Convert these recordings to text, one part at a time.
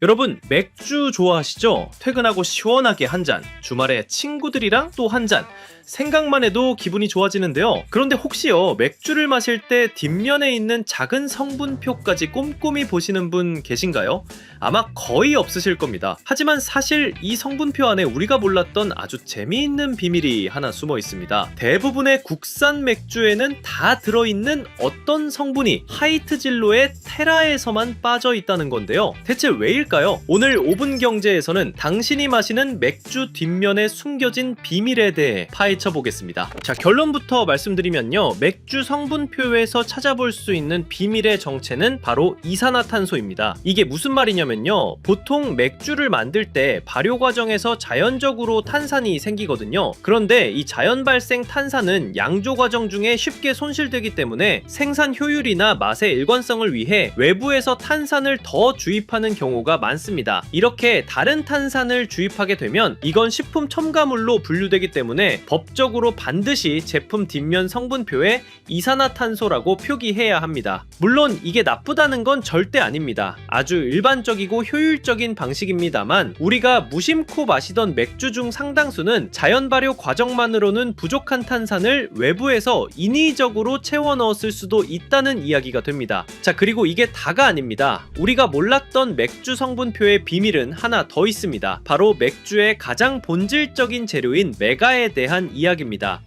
여러분, 맥주 좋아하시죠? 퇴근하고 시원하게 한 잔, 주말에 친구들이랑 또 한 잔. 생각만 해도 기분이 좋아지는데요. 그런데 혹시요, 맥주를 마실 때 뒷면에 있는 작은 성분표까지 꼼꼼히 보시는 분 계신가요? 아마 거의 없으실 겁니다. 하지만 사실 이 성분표 안에 우리가 몰랐던 아주 재미있는 비밀이 하나 숨어 있습니다. 대부분의 국산 맥주에는 다 들어있는 어떤 성분이 하이트 진로의 테라에서만 빠져 있다는 건데요. 대체 왜일까요? 오늘 5분 경제에서는 당신이 마시는 맥주 뒷면에 숨겨진 비밀에 대해 파헤쳐 보겠습니다. 자, 결론부터 말씀드리면요, 맥주 성분표에서 찾아볼 수 있는 비밀의 정체는 바로 이산화탄소입니다. 이게 무슨 말이냐면요, 보통 맥주를 만들 때 발효 과정에서 자연적으로 탄산이 생기거든요. 그런데 이 자연 발생 탄산은 양조 과정 중에 쉽게 손실되기 때문에 생산 효율이나 맛의 일관성을 위해 외부에서 탄산을 더 주입하는 경우가 많습니다. 이렇게 다른 탄산을 주입하게 되면 이건 식품 첨가물로 분류되기 때문에 법적으로 반드시 제품 뒷면 성분표에 이산화탄소라고 표기해야 합니다. 물론 이게 나쁘다는 건 절대 아닙니다. 아주 일반적이고 효율적인 방식입니다만, 우리가 무심코 마시던 맥주 중 상당수는 자연 발효 과정만으로는 부족한 탄산을 외부에서 인위적으로 채워 넣었을 수도 있다는 이야기가 됩니다. 자, 그리고 이게 다가 아닙니다. 우리가 몰랐던 맥주 성분표의 비밀은 하나 더 있습니다. 바로 맥주의 가장 본질적인 재료인 메가에 대한 이야기입니다.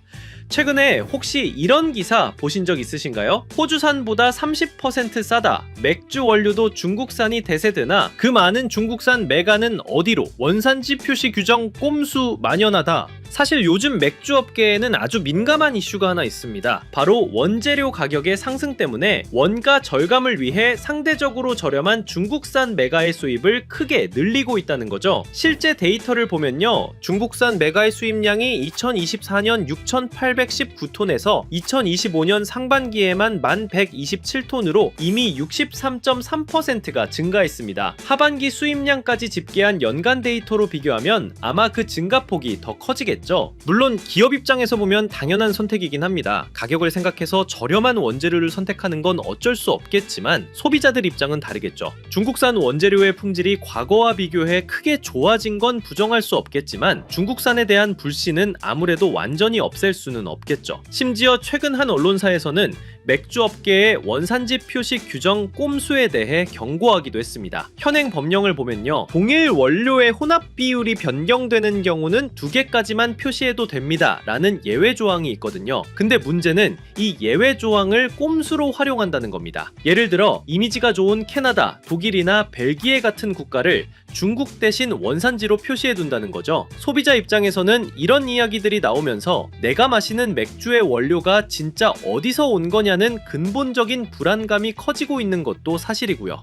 최근에 혹시 이런 기사 보신 적 있으신가요? 호주산보다 30% 싸다, 맥주 원료도 중국산이 대세드나 그 많은 중국산 메가는 어디로, 원산지 표시 규정 꼼수 만연하다. 사실 요즘 맥주 업계에는 아주 민감한 이슈가 하나 있습니다. 바로 원재료 가격의 상승 때문에 원가 절감을 위해 상대적으로 저렴한 중국산 메가의 수입을 크게 늘리고 있다는 거죠. 실제 데이터를 보면요, 중국산 메가의 수입량이 2024년 6,819톤에서 2025년 상반기에만 1,127톤으로 이미 63.3%가 증가했습니다. 하반기 수입량까지 집계한 연간 데이터로 비교하면 아마 그 증가폭이 더 커지겠죠. 물론 기업 입장에서 보면 당연한 선택이긴 합니다. 가격을 생각해서 저렴한 원재료를 선택하는 건 어쩔 수 없겠지만 소비자들 입장은 다르겠죠. 중국산 원재료의 품질이 과거와 비교해 크게 좋아진 건 부정할 수 없겠지만 중국산에 대한 불신은 아무래도 완전히 없앨 수는 없겠죠. 심지어 최근 한 언론사에서는 맥주 업계의 원산지 표시 규정 꼼수에 대해 경고하기도 했습니다. 현행 법령을 보면요, 동일 원료의 혼합 비율이 변경되는 경우는 2개까지만 표시해도 됩니다 라는 예외 조항이 있거든요. 근데 문제는 이 예외 조항을 꼼수로 활용한다는 겁니다. 예를 들어 이미지가 좋은 캐나다, 독일이나 벨기에 같은 국가를 중국 대신 원산지로 표시해둔다는 거죠. 소비자 입장에서는 이런 이야기들이 나오면서 내가 마시는 맥주의 원료가 진짜 어디서 온 거냐는 근본적인 불안감이 커지고 있는 것도 사실이고요.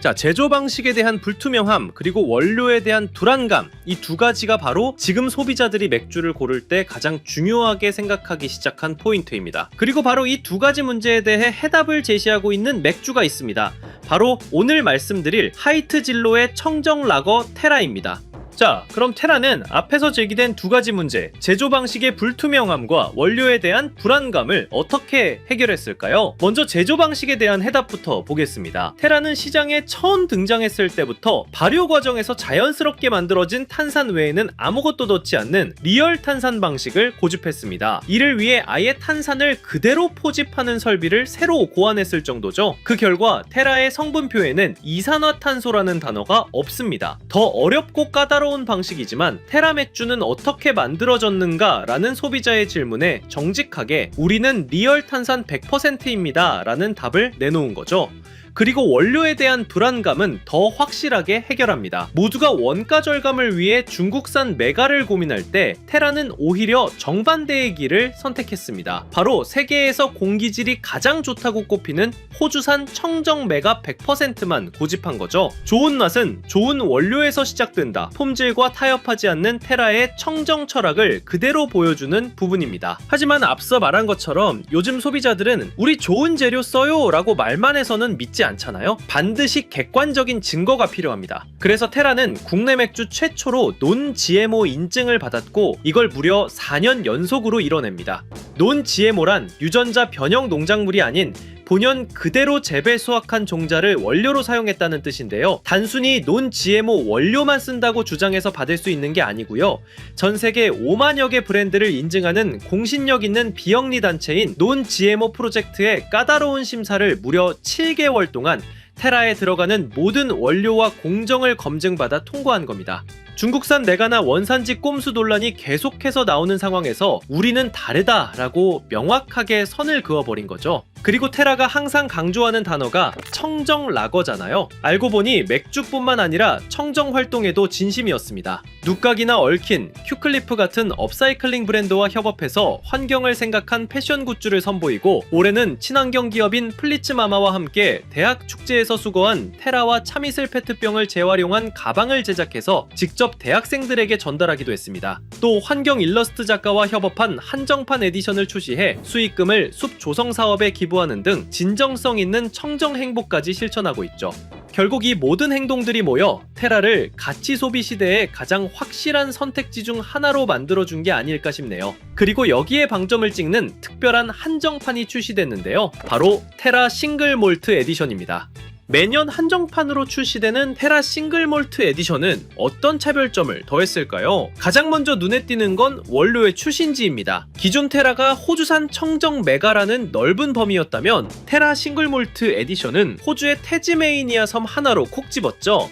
자, 제조 방식에 대한 불투명함, 그리고 원료에 대한 불안감, 이 두 가지가 바로 지금 소비자들이 맥주를 고를 때 가장 중요하게 생각하기 시작한 포인트입니다. 그리고 바로 이 두 가지 문제에 대해 해답을 제시하고 있는 맥주가 있습니다. 바로 오늘 말씀드릴 하이트 진로의 청정 라거 테라입니다. 자, 그럼 테라는 앞에서 제기된 두 가지 문제, 제조 방식의 불투명함과 원료에 대한 불안감을 어떻게 해결했을까요? 먼저 제조 방식에 대한 해답부터 보겠습니다. 테라는 시장에 처음 등장했을 때부터 발효 과정에서 자연스럽게 만들어진 탄산 외에는 아무것도 넣지 않는 리얼 탄산 방식을 고집했습니다. 이를 위해 아예 탄산을 그대로 포집하는 설비를 새로 고안했을 정도죠. 그 결과 테라의 성분표에는 이산화탄소라는 단어가 없습니다. 더 어렵고 까다로운 방식이지만 테라 맥주는 어떻게 만들어졌는가 라는 소비자의 질문에 정직하게 우리는 리얼 탄산 100%입니다 라는 답을 내놓은 거죠. 그리고 원료에 대한 불안감은 더 확실하게 해결합니다. 모두가 원가 절감을 위해 중국산 메가를 고민할 때 테라는 오히려 정반대의 길을 선택했습니다. 바로 세계에서 공기질이 가장 좋다고 꼽히는 호주산 청정 메가 100%만 고집한 거죠. 좋은 맛은 좋은 원료에서 시작된다. 품질과 타협하지 않는 테라의 청정 철학을 그대로 보여주는 부분입니다. 하지만 앞서 말한 것처럼 요즘 소비자들은 우리 좋은 재료 써요 라고 말만 해서는 믿지 않잖아요. 반드시 객관적인 증거가 필요합니다. 그래서 테라는 국내 맥주 최초로 논 GMO 인증을 받았고 이걸 무려 4년 연속으로 이뤄냅니다. 논 GMO란 유전자 변형 농작물이 아닌 본연 그대로 재배 수확한 종자를 원료로 사용했다는 뜻인데요. 단순히 논 GMO 원료만 쓴다고 주장해서 받을 수 있는 게 아니고요. 전 세계 5만여 개 브랜드를 인증하는 공신력 있는 비영리 단체인 논 GMO 프로젝트의 까다로운 심사를 무려 7개월 동안 테라에 들어가는 모든 원료와 공정을 검증받아 통과한 겁니다. 중국산 메가나 원산지 꼼수 논란이 계속해서 나오는 상황에서 우리는 다르다라고 명확하게 선을 그어버린 거죠. 그리고 테라가 항상 강조하는 단어가 청정 라거잖아요. 알고 보니 맥주뿐만 아니라 청정 활동에도 진심이었습니다. 누각이나 얼킨, 큐클리프 같은 업사이클링 브랜드와 협업해서 환경을 생각한 패션 굿즈를 선보이고 올해는 친환경 기업인 플리츠마마와 함께 대학 축제에서 수거한 테라와 참이슬 페트병을 재활용한 가방을 제작해서 직접 대학생들에게 전달하기도 했습니다. 또 환경 일러스트 작가와 협업한 한정판 에디션을 출시해 수익금을 숲 조성 사업에 기부하는 등 진정성 있는 청정 행보까지 실천하고 있죠. 결국 이 모든 행동들이 모여 테라를 가치 소비 시대의 가장 확실한 선택지 중 하나로 만들어준 게 아닐까 싶네요. 그리고 여기에 방점을 찍는 특별한 한정판이 출시됐는데요. 바로 테라 싱글 몰트 에디션입니다. 매년 한정판으로 출시되는 테라 싱글 몰트 에디션은 어떤 차별점을 더했을까요? 가장 먼저 눈에 띄는 건 원료의 출신지입니다. 기존 테라가 호주산 청정 메가라는 넓은 범위였다면 테라 싱글 몰트 에디션은 호주의 태즈메이니아 섬 하나로 콕 집었죠.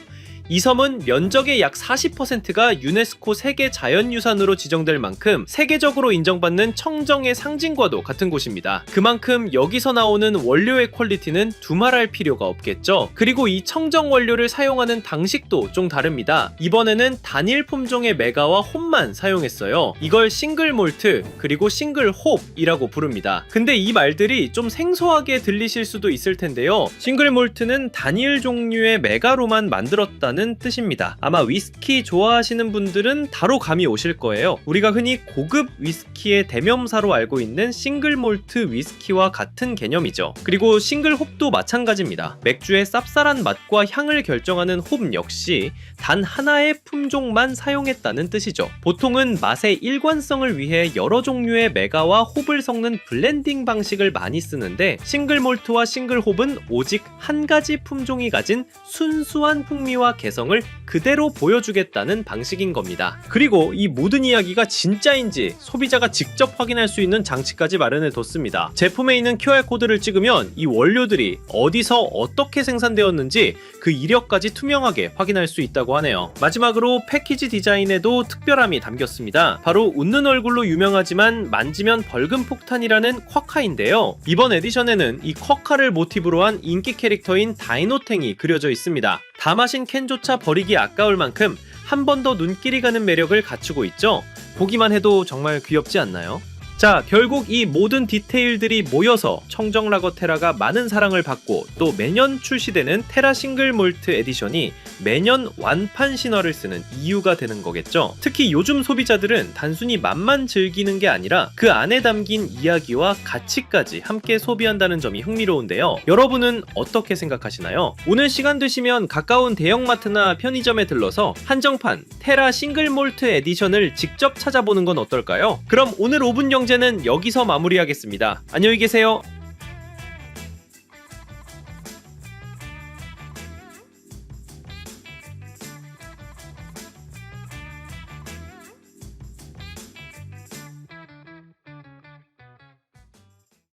이 섬은 면적의 약 40%가 유네스코 세계 자연유산으로 지정될 만큼 세계적으로 인정받는 청정의 상징과도 같은 곳입니다. 그만큼 여기서 나오는 원료의 퀄리티는 두말할 필요가 없겠죠. 그리고 이 청정 원료를 사용하는 방식도 좀 다릅니다. 이번에는 단일 품종의 메가와 홉만 사용했어요. 이걸 싱글 몰트 그리고 싱글 홉이라고 부릅니다. 근데 이 말들이 좀 생소하게 들리실 수도 있을 텐데요. 싱글 몰트는 단일 종류의 메가로만 만들었다는 뜻입니다. 아마 위스키 좋아하시는 분들은 바로 감이 오실 거예요. 우리가 흔히 고급 위스키의 대명사로 알고 있는 싱글 몰트 위스키와 같은 개념이죠. 그리고 싱글 홉도 마찬가지입니다. 맥주의 쌉쌀한 맛과 향을 결정하는 홉 역시 단 하나의 품종만 사용했다는 뜻이죠. 보통은 맛의 일관성을 위해 여러 종류의 메가와 홉을 섞는 블렌딩 방식을 많이 쓰는데 싱글 몰트와 싱글 홉은 오직 한 가지 품종이 가진 순수한 풍미와 개성을 그대로 보여주겠다는 방식인 겁니다. 그리고 이 모든 이야기가 진짜인지 소비자가 직접 확인할 수 있는 장치까지 마련해 뒀습니다. 제품에 있는 QR코드를 찍으면 이 원료들이 어디서 어떻게 생산되었는지 그 이력까지 투명하게 확인할 수 있다고 하네요. 마지막으로 패키지 디자인에도 특별함이 담겼습니다. 바로 웃는 얼굴로 유명하지만 만지면 벌금 폭탄이라는 쿼카인데요. 이번 에디션에는 이 쿼카를 모티브로 한 인기 캐릭터인 다이노탱이 그려져 있습니다. 다 마신 캔조차 버리기 아까울 만큼 한 번 더 눈길이 가는 매력을 갖추고 있죠. 보기만 해도 정말 귀엽지 않나요? 자, 결국 이 모든 디테일들이 모여서 청정 라거 테라가 많은 사랑을 받고 또 매년 출시되는 테라 싱글 몰트 에디션이 매년 완판 신화를 쓰는 이유가 되는 거겠죠. 특히 요즘 소비자들은 단순히 맛만 즐기는 게 아니라 그 안에 담긴 이야기와 가치까지 함께 소비한다는 점이 흥미로운데요. 여러분은 어떻게 생각하시나요? 오늘 시간 되시면 가까운 대형마트나 편의점에 들러서 한정판 테라 싱글 몰트 에디션을 직접 찾아보는 건 어떨까요? 그럼 오늘 5분 영재는 여기서 마무리하겠습니다. 안녕히 계세요.